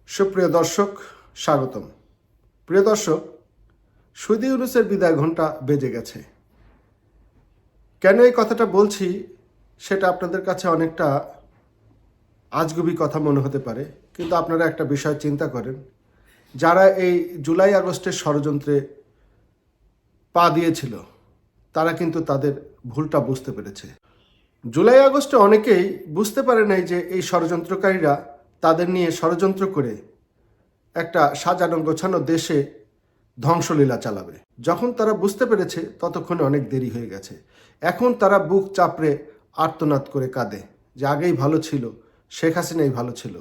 সুপ্রিয় দর্শক, স্বাগতম। প্রিয় দর্শক, শহীদ ইউনূসের বিদায় ঘণ্টা বেজে গেছে। কেন এই কথাটা বলছি সেটা আপনাদের কাছে অনেকটা আজগুবি কথা মনে হতে পারে, কিন্তু আপনারা একটা বিষয় চিন্তা করেন, যারা এই জুলাই আগস্টের ষড়যন্ত্রে পা দিয়েছিল তারা কিন্তু তাদের ভুলটা বুঝতে পেরেছে। জুলাই আগস্টে অনেকেই বুঝতে পারে নাই যে এই ষড়যন্ত্রকারীরা তাদের নিয়ে ষড়যন্ত্র করে একটা সাজানো গোছানো দেশে ধ্বংসলীলা চালাবে। যখন তারা বুঝতে পেরেছে ততক্ষণে অনেক দেরি হয়ে গেছে। এখন তারা বুক চাপড়ে আর্তনাদ করে কাঁদে যে আগেই ভালো ছিল, শেখ হাসিনাই ভালো ছিল।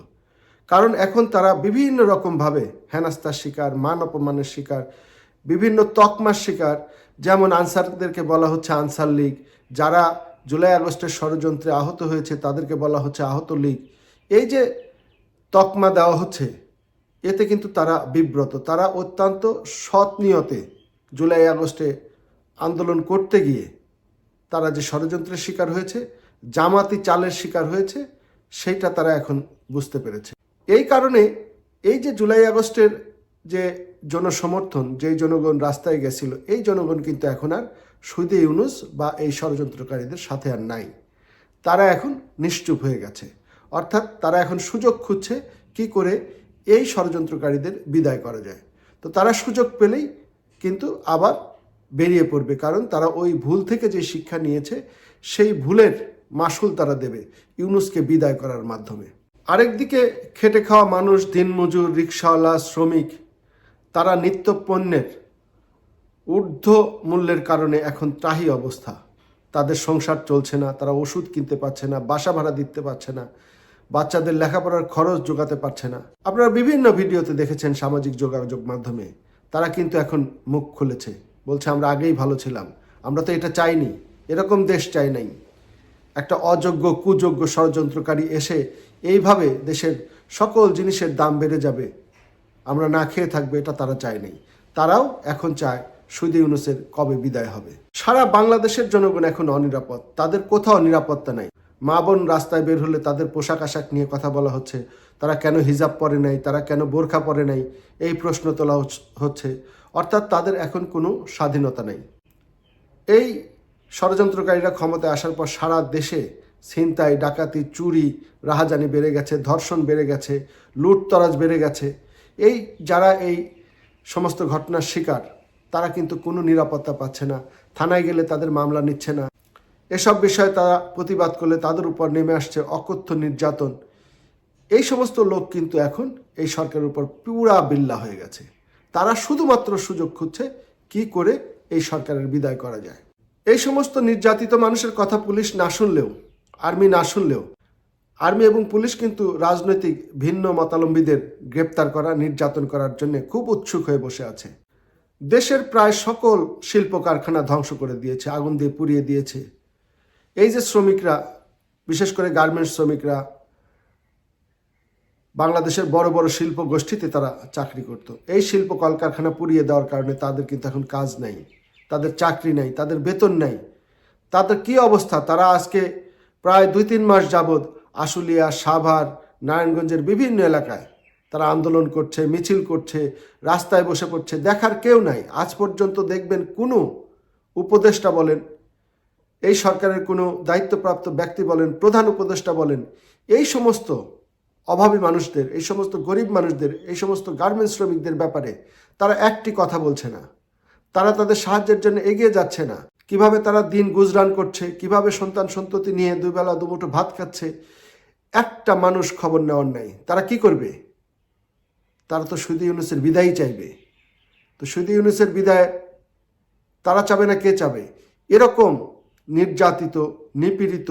কারণ এখন তারা বিভিন্ন রকমভাবে হেনস্থার শিকার, মান অপমানের শিকার, বিভিন্ন তকমার শিকার। যেমন আনসারদেরকে বলা হচ্ছে আনসার লীগ, যারা জুলাই আগস্টের ষড়যন্ত্রে আহত হয়েছে তাদেরকে বলা হচ্ছে আহত লীগ। এই যে তকমা দেওয়া হচ্ছে, এতে কিন্তু তারা বিব্রত। তারা অত্যন্ত সৎ নিয়তে জুলাই আগস্টে আন্দোলন করতে গিয়ে তারা যে ষড়যন্ত্রের শিকার হয়েছে, জামাতি চালের শিকার হয়েছে, সেইটা তারা এখন বুঝতে পেরেছে। এই কারণে এই যে জুলাই আগস্টের যে জনসমর্থন, যেই জনগণ রাস্তায় গেছিল, এই জনগণ কিন্তু এখন আর শহীদ ইউনূস বা এই ষড়যন্ত্রকারীদের সাথে আর নাই। তারা এখন নিশ্চুপ হয়ে গেছে। অর্থাৎ তারা এখন সুযোগ খুঁজছে কি করে এই ষড়যন্ত্রকারীদের বিদায় করা যায়। তো তারা সুযোগ পেলেই কিন্তু আবার বেরিয়ে পড়বে, কারণ তারা ওই ভুল থেকে যে শিক্ষা নিয়েছে সেই ভুলের মাসুল তারা দেবে ইউনূসকে বিদায় করার মাধ্যমে। আরেকদিকে খেটে খাওয়া মানুষ, দিনমজুর, রিক্সাওয়ালা, শ্রমিক, তারা নিত্য পণ্যের ঊর্ধ্ব মূল্যের কারণে এখন ত্রাহি অবস্থা। তাদের সংসার চলছে না, তারা ওষুধ কিনতে পারছে না, বাসা ভাড়া দিতে পারছে না, বাচ্চাদের লেখাপড়ার খরচ জোগাতে পারছে না। আপনারা বিভিন্ন ভিডিওতে দেখেছেন সামাজিক যোগাযোগ মাধ্যমে, তারা কিন্তু এখন মুখ খুলেছে, বলছে আমরা আগেই ভালো ছিলাম, আমরা তো এটা চাইনি, এরকম দেশ চাই নাই। একটা অযোগ্য কুযোগ্য ষড়যন্ত্রকারী এসে এইভাবে দেশের সকল জিনিসের দাম বেড়ে যাবে, আমরা না খেয়ে থাকবো, এটা তারা চায় নাই। তারাও এখন চায় শহীদ ইউনূসের কবে বিদায় হবে। সারা বাংলাদেশের জনগণ এখন অনিরাপদ, তাদের কোথাও নিরাপত্তা নাই। মা বোন রাস্তায় বের হলে তাদের পোশাক আশাক নিয়ে কথা বলা হচ্ছে, তারা কেন হিজাব পরে নাই, তারা কেন বোরখা পরে নাই, এই প্রশ্ন তোলা হচ্ছে। অর্থাৎ তাদের এখন কোনো স্বাধীনতা নেই। এই ষড়যন্ত্রকারীরা ক্ষমতায় আসার পর সারা দেশে ছিনতাই, ডাকাতি, চুরি, রাহাজানি বেড়ে গেছে, ধর্ষণ বেড়ে গেছে, লুটতরাজ বেড়ে গেছে। এই যারা এই সমস্ত ঘটনার শিকার, তারা কিন্তু কোনো নিরাপত্তা পাচ্ছে না। থানায় গেলে তাদের মামলা নিচ্ছে না। এসব বিষয়ে তারা প্রতিবাদ করলে তাদের উপর নেমে আসছে অকথ্য নির্যাতন। এই সমস্ত লোক কিন্তু এখন এই সরকারের উপর পুরা বিল্লা হয়ে গেছে। তারা শুধুমাত্র সুযোগ খুঁজছে কি করে এই সরকারের বিদায় করা যায়। এই সমস্ত নির্যাতিত মানুষের কথা পুলিশ না শুনলেও, আর্মি না শুনলেও, আর্মি এবং পুলিশ কিন্তু রাজনৈতিক ভিন্ন মতাবলম্বীদের গ্রেপ্তার করা, নির্যাতন করার জন্য খুব উৎসুক হয়ে বসে আছে। দেশের প্রায় সকল শিল্প কারখানা ধ্বংস করে দিয়েছে, আগুন দিয়ে পুড়িয়ে দিয়েছে। এই যে শ্রমিকরা, বিশেষ করে গার্মেন্টস শ্রমিকরা, বাংলাদেশের বড় বড় শিল্প গোষ্ঠীতে তারা চাকরি করত, এই শিল্প কলকারখানা পুড়িয়ে দেওয়ার কারণে তাদের কিন্তু এখন কাজ নাই, তাদের চাকরি নাই, তাদের বেতন নাই। তাদের কি অবস্থা? তারা আজকে প্রায় 2-3 মাস যাবৎ আশুলিয়া, সাভার, নারায়ণগঞ্জের বিভিন্ন এলাকায় তারা আন্দোলন করছে, মিছিল করছে, রাস্তায় বসে পড়ছে, দেখার কেউ নাই। আজ পর্যন্ত দেখবেন কোনো উপদেষ্টা বলেন, এই সরকারের কোনো দায়িত্বপ্রাপ্ত ব্যক্তি বলেন, প্রধান উপদেষ্টা বলেন, এই সমস্ত অভাবী মানুষদের, এই সমস্ত গরিব মানুষদের, এই সমস্ত গার্মেন্টস শ্রমিকদের ব্যাপারে তারা একটি কথা বলছে না। তারা তাদের সাহায্যের জন্য এগিয়ে যাচ্ছে না। কিভাবে তারা দিন গুজরান করছে, কিভাবে সন্তান সন্ততি নিয়ে দুবেলা দুমুঠো ভাত খাচ্ছে, একটা মানুষ খবর নেওয়ার নাই। তারা কি করবে? তারা তো শহীদ ইউনূসের বিদায়ই চাইবে। তো শহীদ ইউনূসের বিদায় তারা চাবে না কে চাবে? এরকম নির্যাতিত, নিপীড়িত,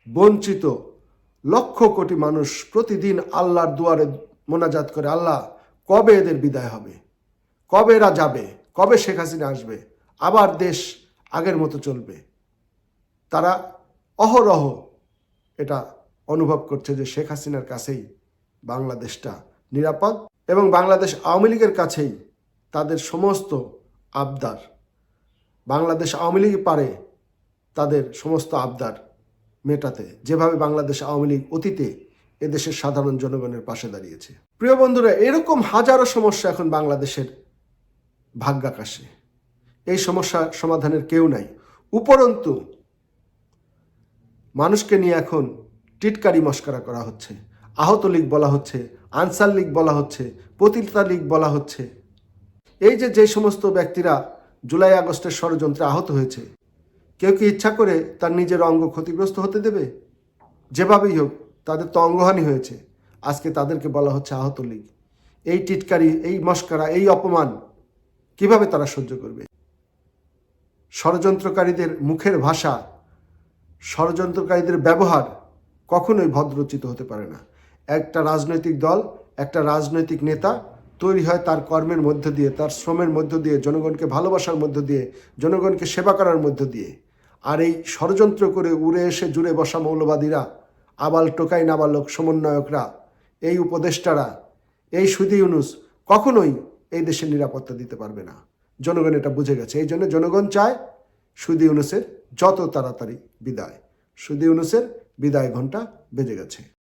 বঞ্চিত লক্ষ কোটি মানুষ প্রতিদিন আল্লাহর দুয়ারে মোনাজাত করে, আল্লাহ কবে এদের বিদায় হবে, কবে এরা যাবে, কবে শেখ হাসিনা আসবে, আবার দেশ আগের মতো চলবে। তারা অহরহ এটা অনুভব করছে যে শেখ হাসিনার কাছেই বাংলাদেশটা নিরাপদ এবং বাংলাদেশ আওয়ামী লীগের কাছেই তাদের সমস্ত আবদার। বাংলাদেশ আওয়ামী লীগ পারে তাদের সমস্ত আবদার মেটাতে, যেভাবে বাংলাদেশ আওয়ামী লীগ অতীতে এদেশের সাধারণ জনগণের পাশে দাঁড়িয়েছে। প্রিয় বন্ধুরা, এরকম হাজারো সমস্যা এখন বাংলাদেশের ভাগ্যাকাশে। এই সমস্যা সমাধানের কেউ নাই। উপরন্তু মানুষকে নিয়ে এখন টিটকারি মস্করা করা হচ্ছে। আহত লীগ বলা হচ্ছে, আনসার লীগ বলা হচ্ছে, পতিতা লীগ বলা হচ্ছে। এই যে সমস্ত ব্যক্তিরা জুলাই আগস্টের ষড়যন্ত্রে আহত হয়েছে, কেউ কি ইচ্ছা করে তার নিজের অঙ্গ ক্ষতিগ্রস্ত হতে দেবে? যেভাবেই হোক, তাদের তো অঙ্গহানি হয়েছে, আজকে তাদেরকে বলা হচ্ছে আহত লীগ। এই টিটকারি, এই মস্করা, এই অপমান কিভাবে তারা সহ্য করবে? ষড়যন্ত্রকারীদের মুখের ভাষা, ষড়যন্ত্রকারীদের ব্যবহার কখনোই ভদ্রোচিত হতে পারে না। একটা রাজনৈতিক দল, একটা রাজনৈতিক নেতা তৈরি হয় তার কর্মের মধ্য দিয়ে, তার শ্রমের মধ্য দিয়ে, জনগণকে ভালোবাসার মধ্য দিয়ে, জনগণকে সেবা করার মধ্য দিয়ে। আর এই ষড়যন্ত্র করে উড়ে এসে জুড়ে বসা মৌলবাদীরা, আবাল টোকাই নাবালক সমন্বয়করা, এই উপদেষ্টারা, এই সুদি ইউনুস কখনোই এই দেশের নিরাপত্তা দিতে পারবে না। জনগণ এটা বুঝে গেছে। এই জন্য জনগণ চায় সুদি ইউনুসের যত তাড়াতাড়ি বিদায়। সুদি ইউনুসের বিদায় ঘণ্টা বেজে গেছে।